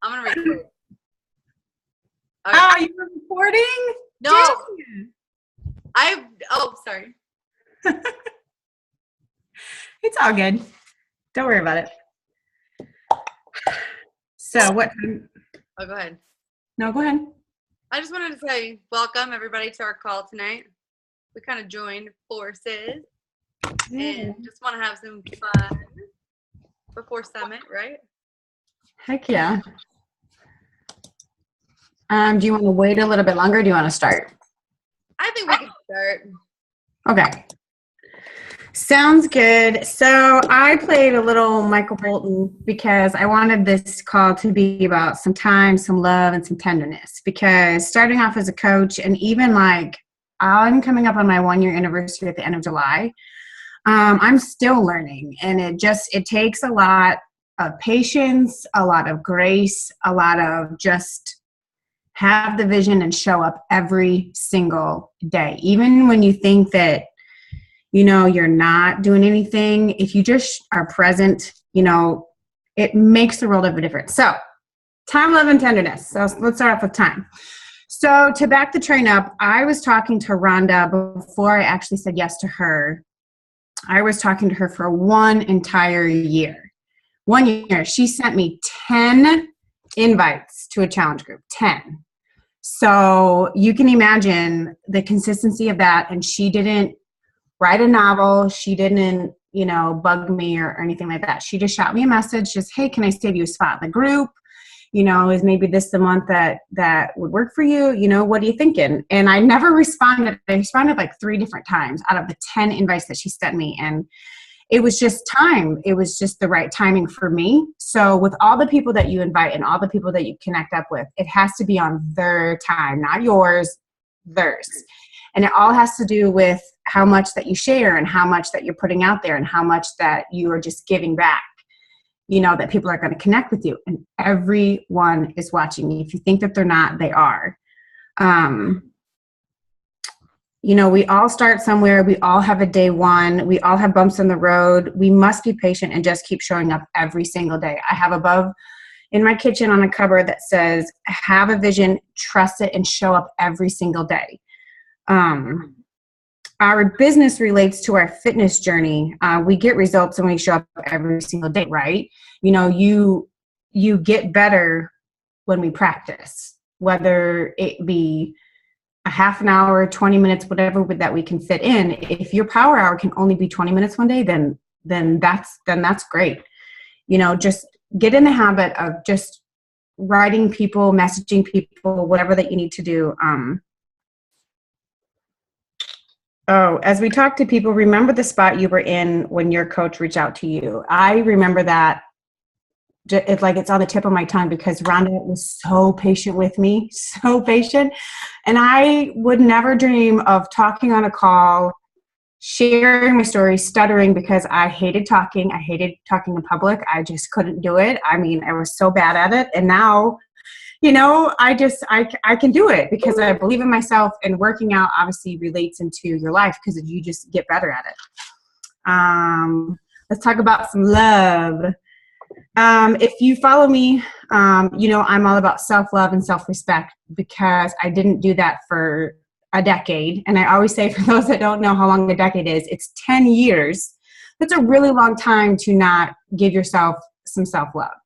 I'm gonna record. Oh, you were recording? No. Sorry. It's all good. Don't worry about it. So what time? Oh, go ahead. No, go ahead. I just wanted to say welcome everybody to our call tonight. We kind of joined forces and just want to have some fun before Summit, right? Heck yeah. Do you want to wait a little bit longer or do you want to start? I think we can start. Okay. Sounds good. So I played a little Michael Bolton because I wanted this call to be about some time, some love, and some tenderness. Because starting off as a coach, and even like I'm coming up on my 1-year anniversary at the end of July, I'm still learning, and it takes a lot of patience, a lot of grace, a lot of just have the vision and show up every single day, even when you think that you're not doing anything. If you just are present, it makes the world of a difference. So time, love, and tenderness. So let's start off with time. So to back the train up, I was talking to Rhonda before I actually said yes to her. I was talking to her for 1 entire year. 1 year. She sent me 10 invites to a challenge group, 10. So you can imagine the consistency of that. And she didn't write a novel. She didn't, bug me or anything like that. She just shot me a message, just, hey, can I save you a spot in the group? Is maybe this the month that would work for you? What are you thinking? And I never responded. I responded like 3 different times out of the 10 invites that she sent me. And it was just time. It was just the right timing for me. So with all the people that you invite and all the people that you connect up with, it has to be on their time, not yours, theirs. And it all has to do with how much that you share and how much that you're putting out there and how much that you are just giving back, that people are going to connect with you. And everyone is watching you. If you think that they're not, they are. We all start somewhere. We all have a day one. We all have bumps in the road. We must be patient and just keep showing up every single day. I have above in my kitchen on a cupboard that says, have a vision, trust it, and show up every single day. Our business relates to our fitness journey. We get results when we show up every single day, right? You get better when we practice, whether it be a half an hour, 20 minutes, whatever that we can fit in. If your power hour can only be 20 minutes one day, then that's great. Just get in the habit of just writing people, messaging people, whatever that you need to do. As we talk to people, remember the spot you were in when your coach reached out to you. I remember that. It's on the tip of my tongue because Rhonda was so patient with me, so patient. And I would never dream of talking on a call, sharing my story, stuttering because I hated talking. I hated talking in public. I just couldn't do it. I mean, I was so bad at it. And now, I can do it because I believe in myself, and working out obviously relates into your life because you just get better at it. Let's talk about some love. If you follow me, I'm all about self-love and self-respect because I didn't do that for a decade. And I always say, for those that don't know how long a decade is, it's 10 years. That's a really long time to not give yourself some self-love.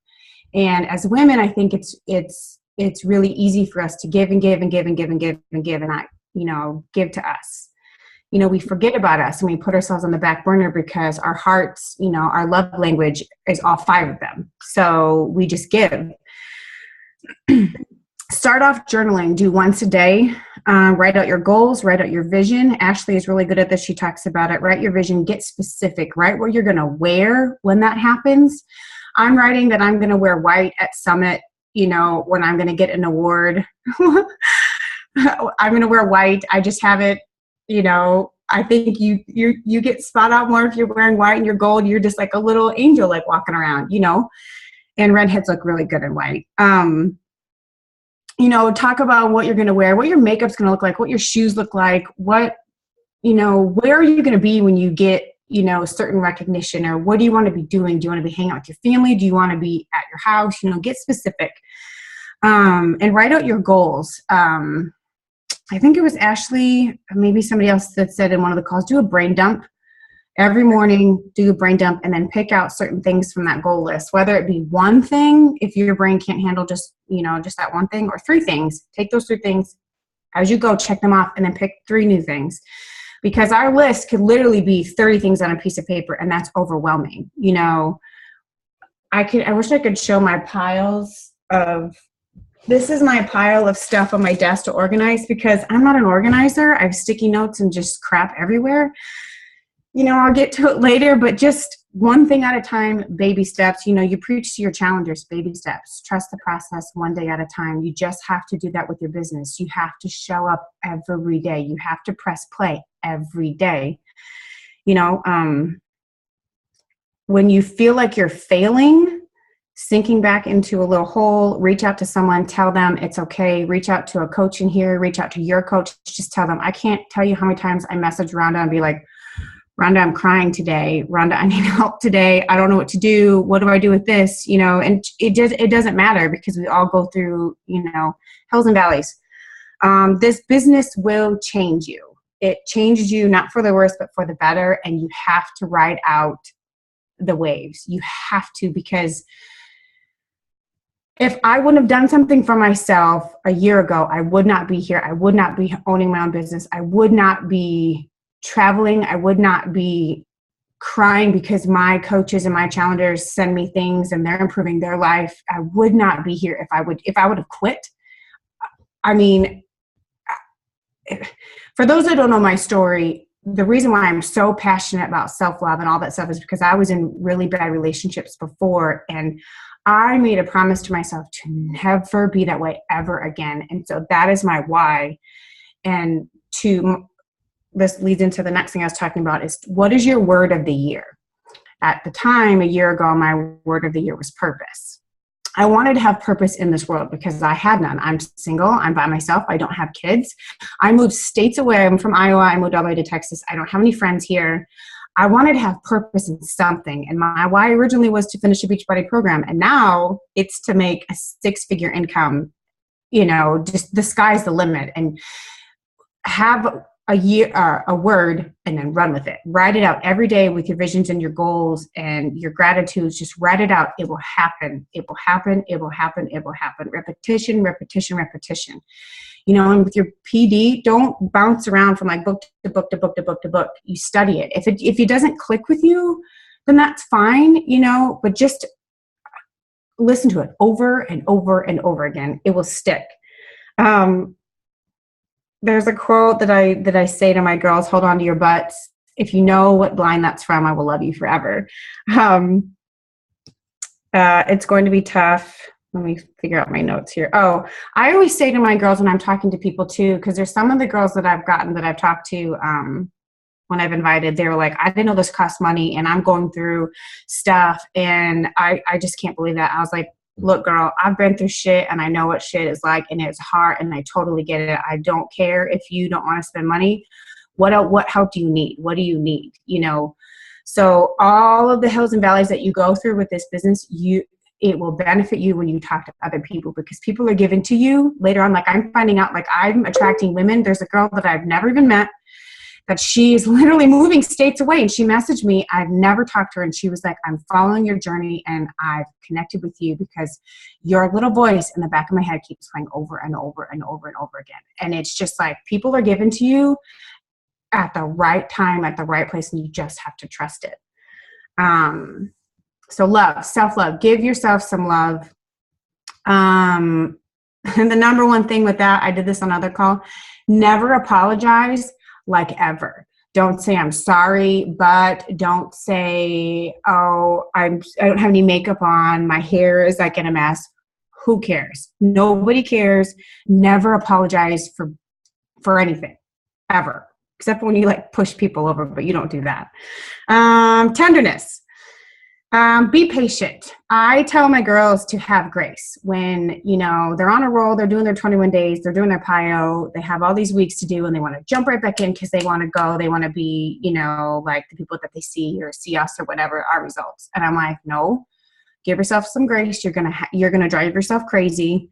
And as women, I think it's really easy for us to give and give and give and give and give and give and not, give to us. We forget about us and we put ourselves on the back burner because our hearts, our love language is all 5 of them. So we just give. Start off journaling. Do once a day. Write out your goals. Write out your vision. Ashley is really good at this. She talks about it. Write your vision. Get specific. Write what you're going to wear when that happens. I'm writing that I'm going to wear white at Summit, when I'm going to get an award. I'm going to wear white. I just have it. I think you get spot out more if you're wearing white and you're gold. You're just like a little angel, like walking around, and redheads look really good in white. Talk about what you're going to wear, what your makeup's going to look like, what your shoes look like, where are you going to be when you get certain recognition, or what do you want to be doing? Do you want to be hanging out with your family? Do you want to be at your house? Get specific, and write out your goals. I think it was Ashley, maybe somebody else that said in one of the calls, do a brain dump. Every morning, do a brain dump and then pick out certain things from that goal list, whether it be one thing, if your brain can't handle just that one thing, or 3 things. Take those 3 things as you go, check them off, and then pick 3 new things. Because our list could literally be 30 things on a piece of paper, and that's overwhelming. I wish I could show my piles of, this is my pile of stuff on my desk to organize, because I'm not an organizer. I have sticky notes and just crap everywhere. I'll get to it later, but just one thing at a time, baby steps. You preach to your challengers, baby steps. Trust the process, one day at a time. You just have to do that with your business. You have to show up every day. You have to press play every day. When you feel like you're failing, sinking back into a little hole, reach out to someone, tell them it's okay. Reach out to a coach in here, reach out to your coach, just tell them. I can't tell you how many times I message Rhonda and be like, Rhonda, I'm crying today. Rhonda, I need help today. I don't know what to do. What do I do with this? And it doesn't matter, because we all go through, hills and valleys. This business will change you. It changes you, not for the worse, but for the better. And you have to ride out the waves. You have to, because if I wouldn't have done something for myself a year ago, I would not be here. I would not be owning my own business. I would not be traveling. I would not be crying because my coaches and my challengers send me things and they're improving their life. I would not be here if I would have quit. I mean, for those that don't know my story, the reason why I'm so passionate about self-love and all that stuff is because I was in really bad relationships before, and I made a promise to myself to never be that way ever again. And so that is my why. And this leads into the next thing I was talking about, is what is your word of the year? At the time, a year ago, my word of the year was purpose. I wanted to have purpose in this world because I had none. I'm single. I'm by myself. I don't have kids. I moved states away. I'm from Iowa. I moved all the way to Texas. I don't have any friends here. I wanted to have purpose in something. And my why originally was to finish a Beachbody program. And now it's to make a 6-figure income. Just the sky's the limit. And have a word and then run with it. Write it out every day with your visions and your goals and your gratitudes. Just write it out. It will happen. It will happen. It will happen. It will happen. Repetition, repetition, repetition. And with your PD, don't bounce around from like book to book to book to book to book. You study it. If it doesn't click with you, then that's fine, but just listen to it over and over and over again. It will stick. There's a quote that I say to my girls: hold on to your butts. If you know what line that's from, I will love you forever. It's going to be tough. Let me figure out my notes here. Oh, I always say to my girls when I'm talking to people too, because there's some of the girls that I've talked to when I've invited, they were like, I didn't know this cost money and I'm going through stuff and I just can't believe that. I was like, look, girl, I've been through shit and I know what shit is like and it's hard and I totally get it. I don't care if you don't want to spend money. What help do you need? What do you need? So all of the hills and valleys that you go through with this business, it will benefit you when you talk to other people, because people are given to you later on. Like I'm finding out, like I'm attracting women. There's a girl that I've never even met that she is literally moving states away. And she messaged me. I've never talked to her. And she was like, I'm following your journey and I've connected with you because your little voice in the back of my head keeps playing over and over and over and over again. And it's just like people are given to you at the right time, at the right place, and you just have to trust it. So love, self-love, give yourself some love. And the number one thing with that, I did this on another call, never apologize like ever. Don't say I'm sorry, but don't say, oh, I don't have any makeup on. My hair is like in a mess. Who cares? Nobody cares. Never apologize for anything, ever. Except when you like push people over, but you don't do that. Tenderness. Be patient. I tell my girls to have grace when, they're on a roll, they're doing their 21 days, they're doing their PIO, they have all these weeks to do and they want to jump right back in because they want to go, they want to be, like the people that they see or see us or whatever, our results. And I'm like, no, give yourself some grace. You're going to drive yourself crazy.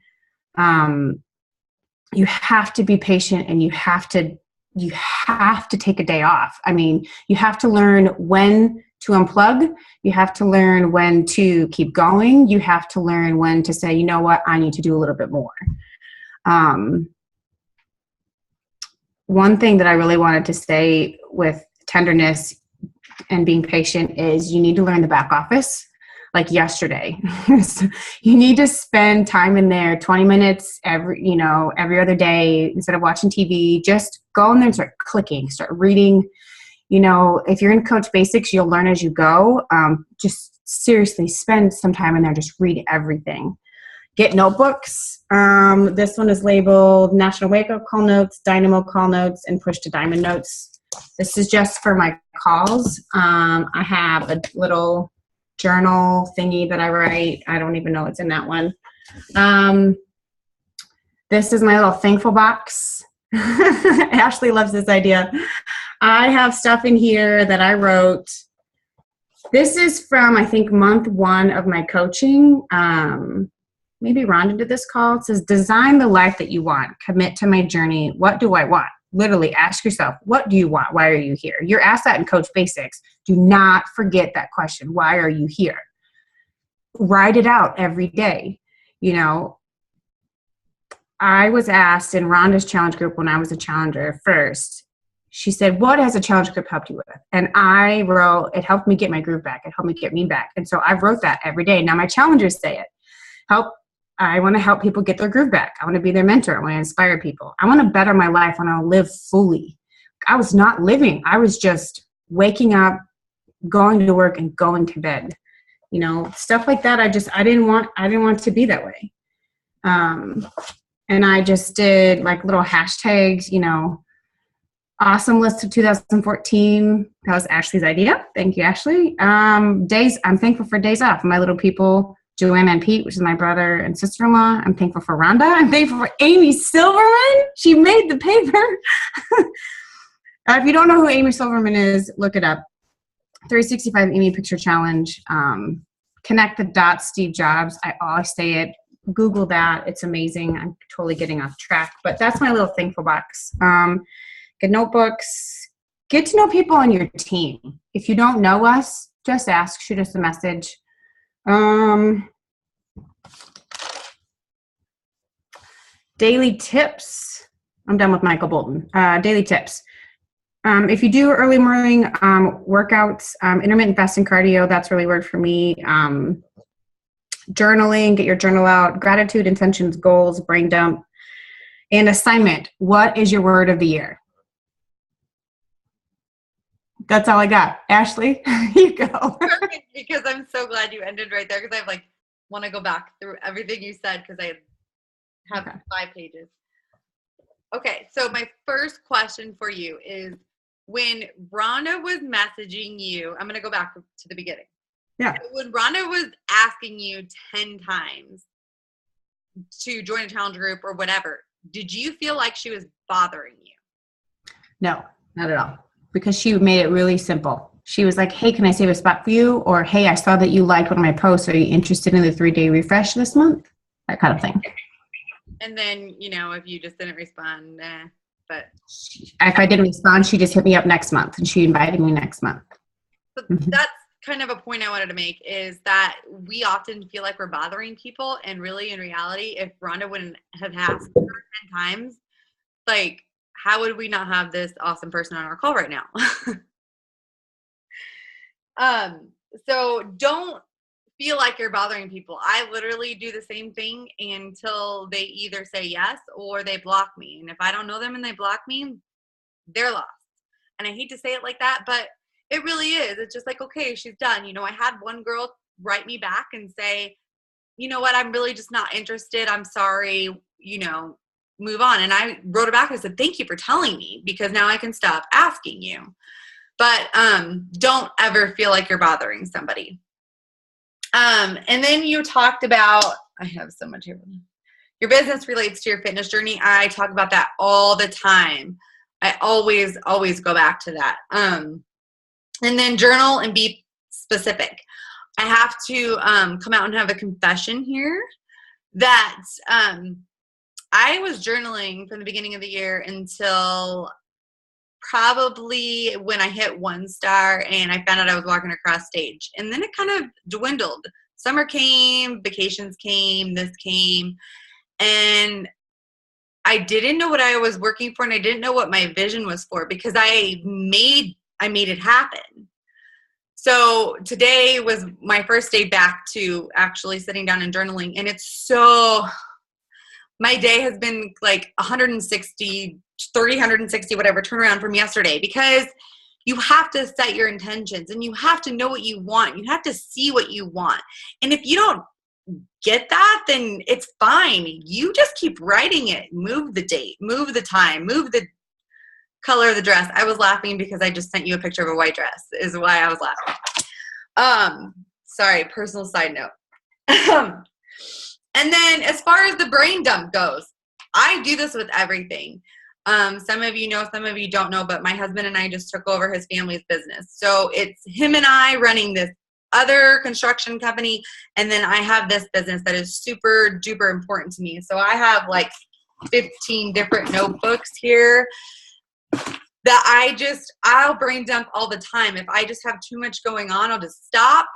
You have to be patient and you have to take a day off. I mean, you have to learn when to unplug. You have to learn when to keep going. You have to learn when to say, you know what, I need to do a little bit more. One thing that I really wanted to say with tenderness and being patient is you need to learn the back office like yesterday. So you need to spend time in there, 20 minutes every other day instead of watching TV. Just go in there and start clicking, start reading. If you're in Coach Basics, you'll learn as you go. Just seriously spend some time in there. Just read everything. Get notebooks. This one is labeled National Wake Up Call Notes, Dynamo Call Notes, and Push to Diamond Notes. This is just for my calls. I have a little journal thingy that I write. I don't even know what's in that one. This is my little thankful box. Ashley loves this idea. I have stuff in here that I wrote. This is from, I think, month 1 of my coaching. Maybe Rhonda did this call. It says, design the life that you want. Commit to my journey. What do I want? Literally ask yourself, what do you want? Why are you here? You're asked that in Coach Basics. Do not forget that question. Why are you here? Write it out every day. I was asked in Rhonda's challenge group when I was a challenger first, she said, what has a challenge group helped you with? And I wrote, it helped me get my groove back. It helped me get me back. And so I wrote that every day. Now my challengers say it. I want to help people get their groove back. I want to be their mentor. I want to inspire people. I want to better my life. I want to live fully. I was not living. I was just waking up, going to work and going to bed. Stuff like that. I didn't want to be that way. And I just did like little hashtags, awesome list of 2014. That was Ashley's idea. Thank you, Ashley. I'm thankful for days off. My little people, Joanna and Pete, which is my brother and sister-in-law. I'm thankful for Rhonda. I'm thankful for Amy Silverman. She made the paper. If you don't know who Amy Silverman is, look it up. 365 Amy Picture Challenge. Connect the dots, Steve Jobs. I always say it. Google that. It's amazing. I'm totally getting off track, but that's my little thankful box. Get notebooks. Get to know people on your team. If you don't know us, just ask. Shoot us a message. Daily tips. I'm done with Michael Bolton. Daily tips. If you do early morning workouts, intermittent fasting cardio, that's really worked for me. Journaling, get your journal out. Gratitude, intentions, goals, brain dump. And assignment. What is your word of the year? That's all I got. Ashley, you go. Perfect, because I'm so glad you ended right there because I want to go back through everything you said because I have 5 pages. Okay, so my first question for you is when Rhonda was messaging you, I'm going to go back to the beginning. Yeah. When Rhonda was asking you 10 times to join a challenge group or whatever, did you feel like she was bothering you? No, not at all. Because she made it really simple. She was like, hey, can I save a spot for you? Or, hey, I saw that you liked one of my posts. Are you interested in the 3-day refresh this month? That kind of thing. And then, if you just didn't respond, but. If I didn't respond, she just hit me up next month and she invited me next month. So that's kind of a point I wanted to make is that we often feel like we're bothering people. And really, in reality, if Rhonda wouldn't have asked her 10 times, how would we not have this awesome person on our call right now? So don't feel like you're bothering people. I literally do the same thing until they either say yes or they block me. And if I don't know them and they block me, they're lost. And I hate to say it like that, but it really is. It's just like, okay, she's done. I had one girl write me back and say, you know what, I'm really just not interested. I'm sorry, move on. And I wrote it back and said, thank you for telling me because now I can stop asking you. But don't ever feel like you're bothering somebody. And then you talked about, I have so much here. Your business relates to your fitness journey. I talk about that all the time. I always go back to that. And then journal and be specific. I have to come out and have a confession here that I was journaling from the beginning of the year until probably when I hit 1 star and I found out I was walking across stage. And then it kind of dwindled. Summer came, vacations came, this came, and I didn't know what I was working for, and I didn't know what my vision was for because I made it happen. So today was my first day back to actually sitting down and journaling, and it's so, my day has been like 360 whatever turnaround from yesterday, because you have to set your intentions and you have to know what you want. You have to see what you want. And if you don't get that, then it's fine. You just keep writing it. Move the date, move the time, move the color of the dress. I was laughing because I just sent you a picture of a white dress is why I was laughing. Sorry, personal side note. And then as far as the brain dump goes, I do this with everything. Some of you know, some of you don't know, but my husband and I just took over his family's business. So it's him and I running this other construction company, and then I have this business that is super duper important to me. So I have like 15 different notebooks here that I'll brain dump all the time. If I just have too much going on, I'll just stop.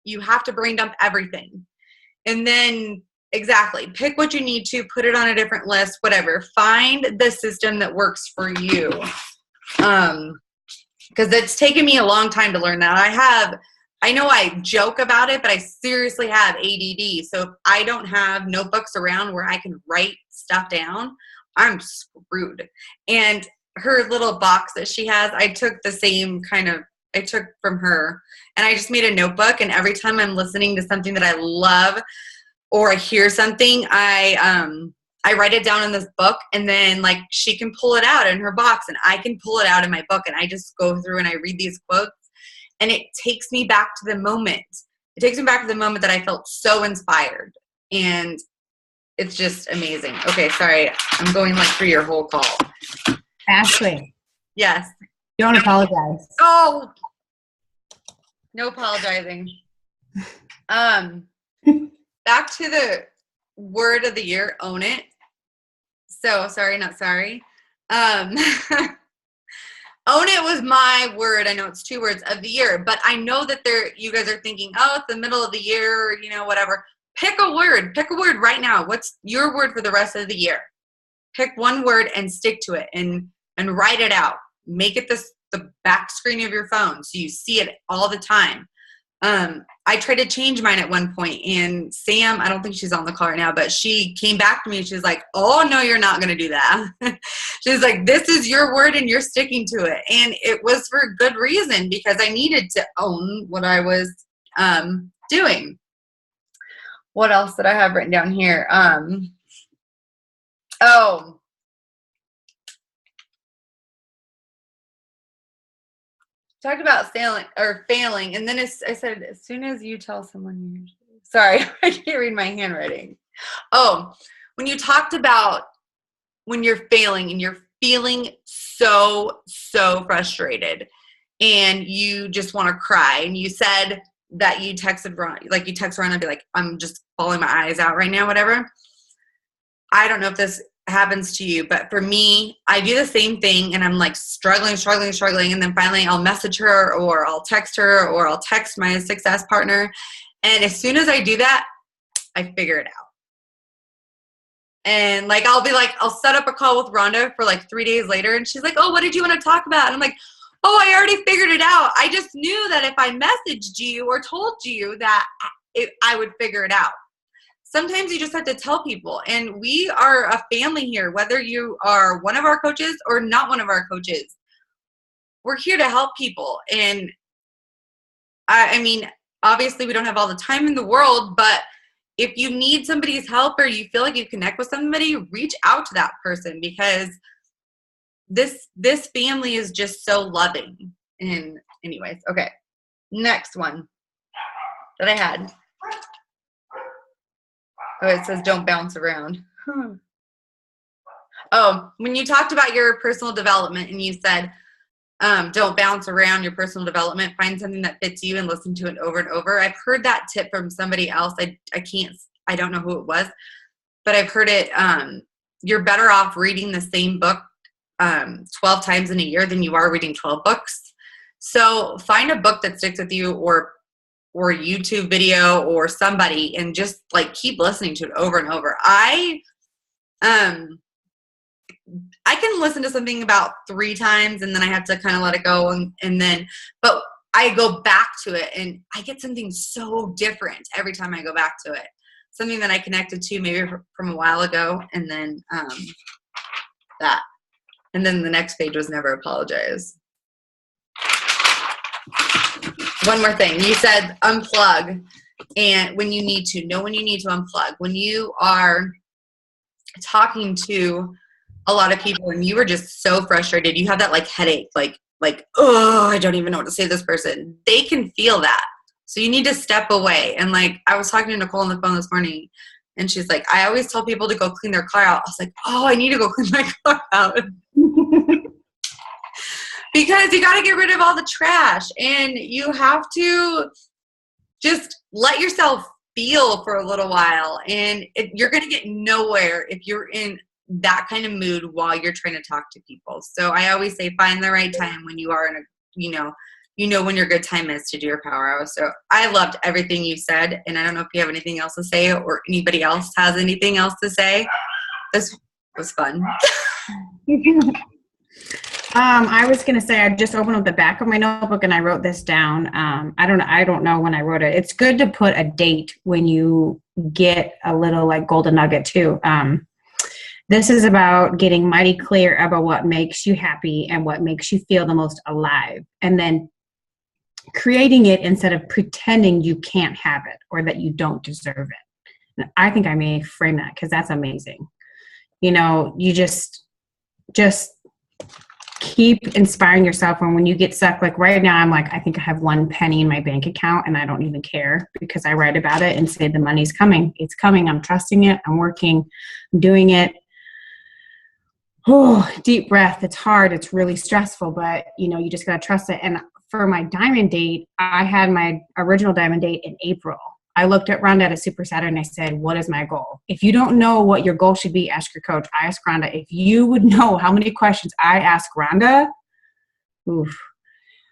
You have to brain dump everything. And then exactly, pick what you need to, put it on a different list, whatever. Find the system that works for you. Because it's taken me a long time to learn that. I know I joke about it, but I seriously have ADD. So if I don't have notebooks around where I can write stuff down, I'm screwed. And her little box that she has, I took from her, and I just made a notebook. And every time I'm listening to something that I love or I hear something, I write it down in this book, and then like she can pull it out in her box and I can pull it out in my book, and I just go through and I read these quotes, and it takes me back to the moment. It takes me back to the moment that I felt so inspired, and it's just amazing. Okay, sorry. I'm going like through your whole call. Ashley. Yes. Don't apologize. Oh, no apologizing. Back to the word of the year, own it. So sorry, not sorry. Own it was my word. I know it's 2 words of the year, but I know that you guys are thinking, oh, it's the middle of the year, whatever. Pick a word right now. What's your word for the rest of the year? Pick one word and stick to it and write it out. Make it the back screen of your phone so you see it all the time. I tried to change mine at one point, and Sam, I don't think she's on the call right now, but she came back to me and she's like, oh, no, you're not going to do that. She's like, this is your word and you're sticking to it. And it was for good reason, because I needed to own what I was doing. What else did I have written down here? Talked about failing, and then I said, as soon as you tell someone you're, sorry, I can't read my handwriting. Oh, when you talked about when you're failing and you're feeling so frustrated and you just want to cry, and you said that you texted Ron, like you text Ron and be like, I'm just bawling my eyes out right now, whatever. I don't know if this happens to you, but for me, I do the same thing, and I'm like struggling, and then finally I'll message her, or I'll text her, or I'll text my success partner, and as soon as I do that, I figure it out. And like I'll set up a call with Rhonda for like 3 days later, and she's like, oh, what did you want to talk about? And I'm like, oh, I already figured it out. I just knew that if I messaged you or told you that I would figure it out. Sometimes you just have to tell people, and we are a family here, whether you are one of our coaches or not one of our coaches. We're here to help people. And I mean, obviously we don't have all the time in the world, but if you need somebody's help or you feel like you connect with somebody, reach out to that person, because this family is just so loving. And anyways, okay. Next one that I had. Oh, it says don't bounce around. Oh, when you talked about your personal development and you said, don't bounce around your personal development, find something that fits you and listen to it over and over. I've heard that tip from somebody else. I don't know who it was, but I've heard it. You're better off reading the same book 12 times in a year than you are reading 12 books. So find a book that sticks with you, or a YouTube video or somebody, and just like keep listening to it over and over. I can listen to something about 3 times and then I have to kind of let it go, but I go back to it and I get something so different every time I go back to it. Something that I connected to maybe from a while ago, and then that. And then the next page was never apologize. One more thing. You said unplug, and when you need to. Know when you need to unplug. When you are talking to a lot of people and you are just so frustrated, you have that like headache, like, oh, I don't even know what to say to this person. They can feel that. So you need to step away. And like, I was talking to Nicole on the phone this morning, and she's like, I always tell people to go clean their car out. I was like, oh, I need to go clean my car out. Because you got to get rid of all the trash, and you have to just let yourself feel for a little while. And you're going to get nowhere if you're in that kind of mood while you're trying to talk to people. So I always say, find the right time when you are in when your good time is to do your power hour. So I loved everything you said. And I don't know if you have anything else to say, or anybody else has anything else to say. This was fun. I was going to say, I just opened up the back of my notebook and I wrote this down. I don't know when I wrote it. It's good to put a date when you get a little like golden nugget too. This is about getting mighty clear about what makes you happy and what makes you feel the most alive, and then creating it instead of pretending you can't have it or that you don't deserve it. And I think I may frame that, because that's amazing. You just keep inspiring yourself. And when you get stuck, like right now, I'm like, I think I have 1 penny in my bank account and I don't even care, because I write about it and say the money's coming. It's coming. I'm trusting it. I'm working. I'm doing it. Oh, deep breath. It's hard. It's really stressful, but you just got to trust it. And for my diamond date, I had my original diamond date in April. I looked at Rhonda at a Super Saturday and I said, what is my goal? If you don't know what your goal should be, ask your coach. I asked Rhonda. If you would know how many questions I asked Rhonda, oof.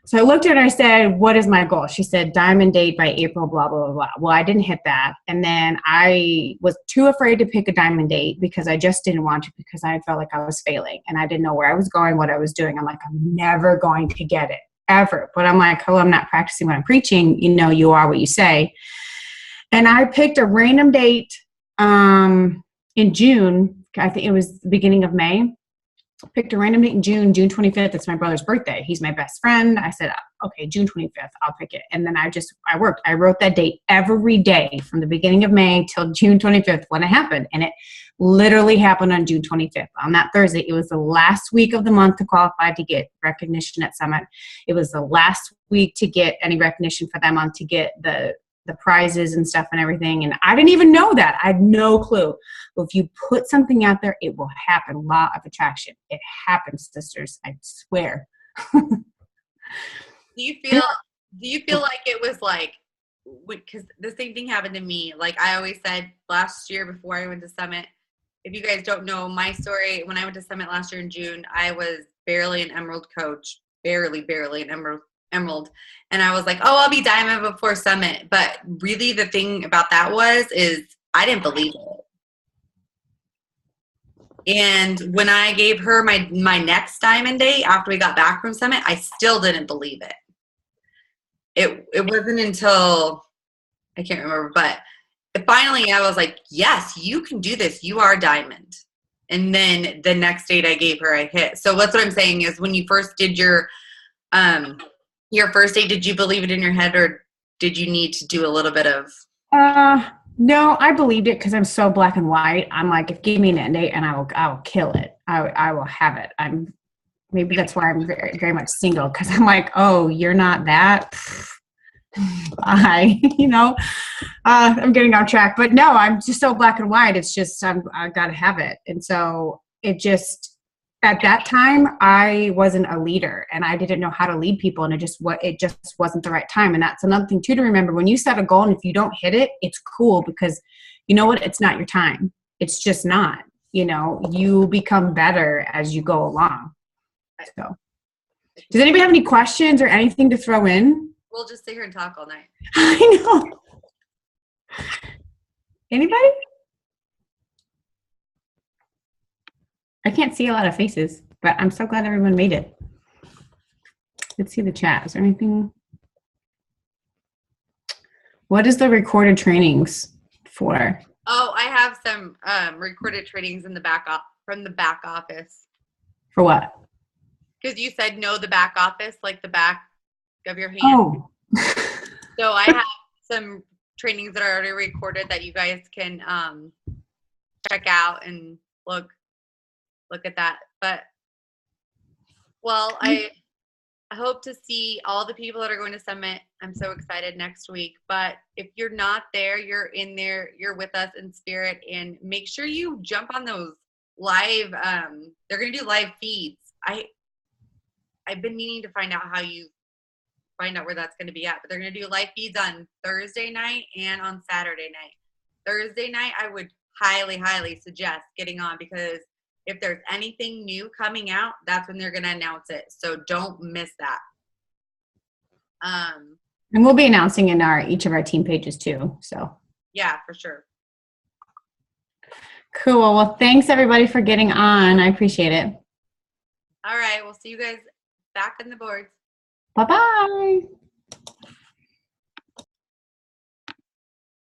So I looked at her and I said, what is my goal? She said, diamond date by April, blah, blah, blah, blah. Well, I didn't hit that. And then I was too afraid to pick a diamond date because I just didn't want to, because I felt like I was failing and I didn't know where I was going, what I was doing. I'm like, I'm never going to get it, ever. But I'm like, oh, I'm not practicing what I'm preaching. You are what you say. And I picked a random date in June. I think it was the beginning of May. Picked a random date in June 25th. It's my brother's birthday. He's my best friend. I said, okay, June 25th, I'll pick it. And then I worked. I wrote that date every day from the beginning of May till June 25th when it happened. And it literally happened on June 25th. On that Thursday, it was the last week of the month to qualify to get recognition at Summit. It was the last week to get any recognition for that month, to get the prizes and stuff and everything. And I didn't even know that. I had no clue. But if you put something out there, it will happen. Law of attraction. It happens, sisters. I swear. Do you feel like it was like, because the same thing happened to me. Like I always said last year before I went to Summit, if you guys don't know my story, when I went to Summit last year in June, I was barely an Emerald coach, barely an Emerald. And I was like, oh, I'll be diamond before Summit. But really the thing about that is I didn't believe it. And when I gave her my next diamond date after we got back from Summit, I still didn't believe it. It wasn't until, I can't remember, but finally I was like, yes, you can do this. You are diamond. And then the next date I gave her, I hit. So that's what I'm saying is, when you first did your first date, did you believe it in your head, or did you need to do a little bit of? No, I believed it because I'm so black and white. I'm like, if give me an end date and I will kill it. I will have it. Maybe that's why I'm very, very much single, because I'm like, oh, you're not that. I, I'm getting off track, but no, I'm just so black and white. It's just, I got to have it. And so it just, at that time, I wasn't a leader and I didn't know how to lead people. And it just wasn't the right time. And that's another thing too, to remember when you set a goal and if you don't hit it, it's cool because you know what? It's not your time. It's just not, you become better as you go along. So does anybody have any questions or anything to throw in? We'll just sit here and talk all night. I know. Anybody? I can't see a lot of faces, but I'm so glad everyone made it. Let's see the chat. Is there anything? What is the recorded trainings for? Oh, I have some recorded trainings in the from the back office. For what? Because you said no, the back office, like the back of your hand. Oh. So I have some trainings that are already recorded that you guys can check out and look at that. But well, I hope to see all the people that are going to Summit. I'm so excited next week. But if you're not there, you're in there, you're with us in spirit, and make sure you jump on those live. They're going to do live feeds. I've been meaning to find out how you find out where that's going to be at, but they're going to do live feeds on Thursday night and on Saturday night. Thursday night, I would highly, highly suggest getting on because if there's anything new coming out, that's when they're going to announce it. So don't miss that. And we'll be announcing in each of our team pages too. So yeah, for sure. Cool. Well, thanks everybody for getting on. I appreciate it. All right. We'll see you guys back on the boards. Bye-bye.